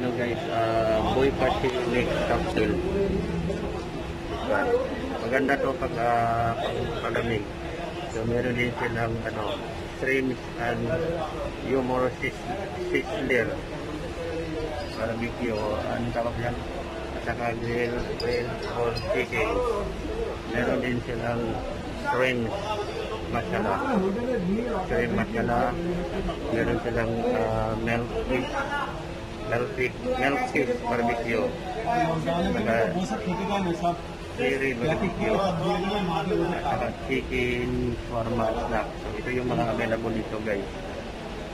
ano guys, boy party next cocktail. Maganda to pag palamig. So meron din silang ano, shrimps and humor sizzler. Barbecue, ano tawag yan? At saka grill or chicken. Meron din silang shrimps masala. Shrimp masala. Meron silang milk fish barbecue. Saka dairy barbecue. At saka chicken shawarma snack. So ito yung mga available dito guys.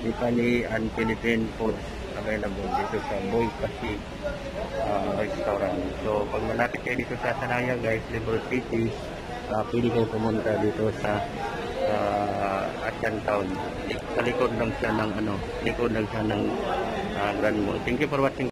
Italy and Philippine food available dito sa Boy Kasi restaurant. So pag malapit kayo dito sa Sanaya guys, Liberal City, pwede kayo pumunta dito sa Asian Town. Sa likod lang siya ng Grand Mall. Thank you for watching.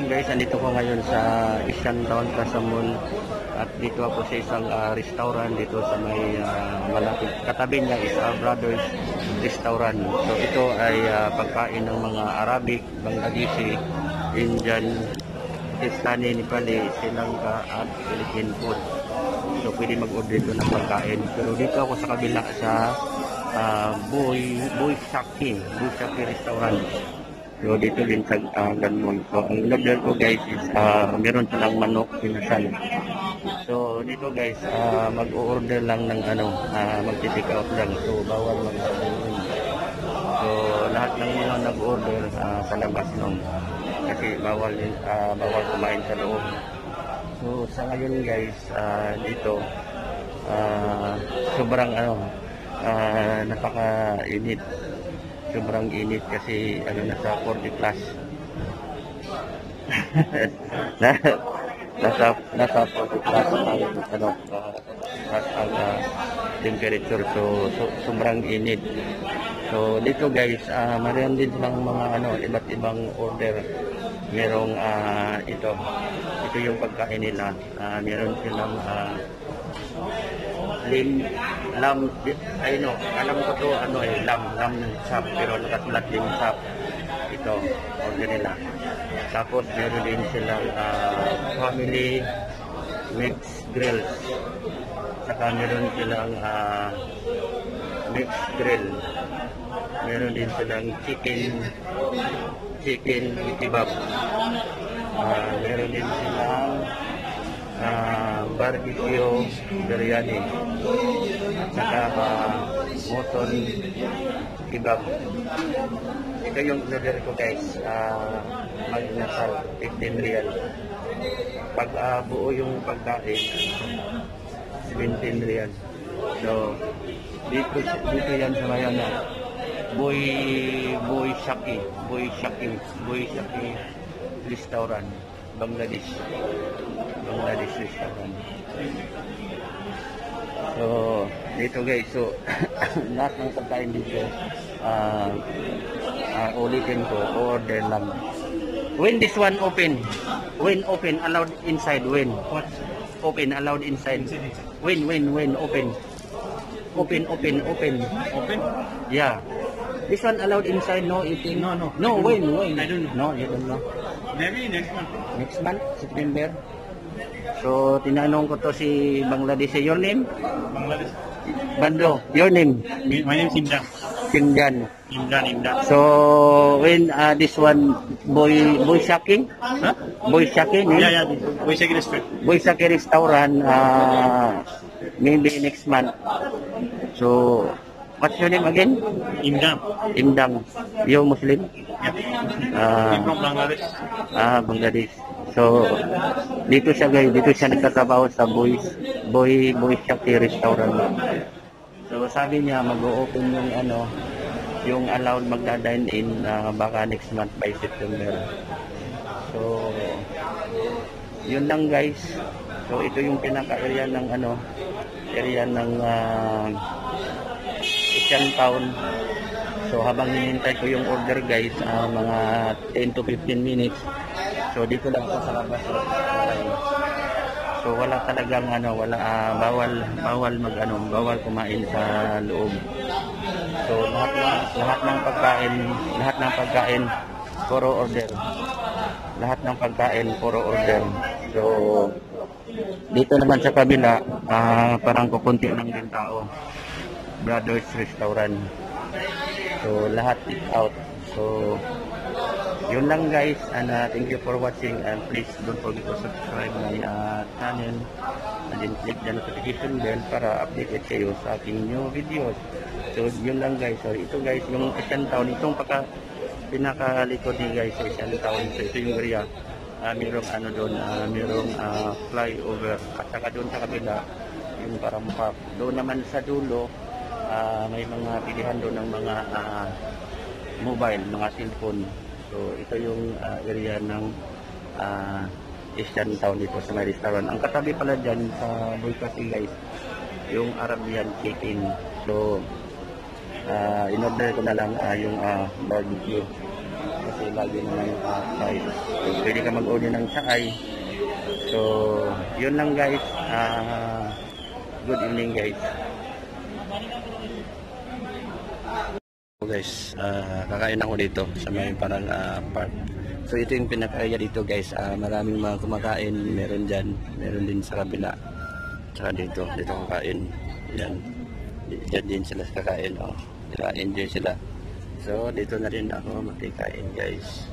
Guys, andito ko ngayon sa Asian Town Casamon at dito ako sa isang restaurant dito sa may malapit. Katabi niya is Brothers Restaurant. So ito ay pagkain ng mga Arabic, Bangladeshi, Indian, Pakistani, Nepali, Sri Lanka at Philippine food. So pwede mag-order dito ng pagkain. Pero dito ako sa kabila sa Boy Shaki Restaurant. So dito din sa Ganmon. So ang order ko guys is meron silang manok pinasal. So dito guys mag-o-order lang ng mag-take out lang. So bawal mag-order. So lahat ng mga nag-order sa labas nun. Kasi bawal kumain sa loob. So sa ngayon guys dito sobrang napaka-init. Sobrang init kasi nasa 40 plus. nasa 40 plus ang temperature. So sobrang init. So dito guys, mayroon din lang mga iba't ibang order. Merong ito yung pagkain nila. Meron silang alam ko to lam chop, pero nakasulat din chop. Ito order nila. Tapos meron din silang family mixed grills. Saka meron silang mixed grill. Meron din silang chicken kebab. Meron din silang barbecue biryani at saka mutton kebab. Ito yung order ko guys, magnasal 15 real. Pag buo yung pagkain 17 real. So dito yan sa mayan Boy Shaki restaurant, Bangladesh restaurant. So dito guys, so lahat ng pagkain dito ulitin ko, order lang. When this one open allowed inside, when open allowed inside, when open yeah, this one allowed inside, no eating, no when I don't know. No, you don't know. Maybe next month, September. So tinanong ko to si Bangladesh. Your name? Bangladesh. Bando, your name? My name is Imran. Imran. So when this one Boy Shaki? Huh? Boy Shaki? Yeah. Boy Shaki restaurant. Boy Shaki restaurant. Maybe next month. So what's your name again? Imdam. You Muslim? Yeah. From Bangladesh. Bangladesh. So dito siya guys, dito siya nagtatrabaho sa Boy Shaki restaurant. So sabi niya mag-o-open yung allowed magda-dine in baka next month by September. So yun lang guys. So ito yung pinaka-area ng area ng Asian Town. So habang hinihintay ko yung order guys, mga 10 to 15 minutes. So dito lang ako sa labas. So wala talagang bawal kumain sa loob. So lahat ng pagkain puro order. Lahat ng pagkain puro order. So dito naman sa kabila, parang kukunti lang din tao. Brothers Restaurant. So lahat is out. So yun lang guys, and thank you for watching, and please don't forget to subscribe my channel and then click the notification bell para updated kayo sa aking new videos. So yun lang guys. So ito guys yung Asian Town, itong pinakalikod ni guys sa Asian Town. So ito yung area, merong merong flyover, at saka doon sa kabila yung parang park. Doon naman sa dulo, may mga pilihan doon ng mga mobile, mga cellphone. So ito yung area ng Asian Town dito sa may restaurant. Ang katabi pala dyan sa Bulkasi guys, yung Arabian Chicken. So in-order ko na lang yung barbecue kasi lagi naman yung size. So pwede ka mag-order ng sakay. So yun lang guys. Good evening guys. Guys, kakain ako dito sa may parang park. So ito yung pinaka-area dito guys. Maraming mga kumakain, meron dyan, meron din sa kabila. Tsaka dito kakain. Yan. Diyan din sila kakain. Enjoy sila. So dito na rin ako makikain guys.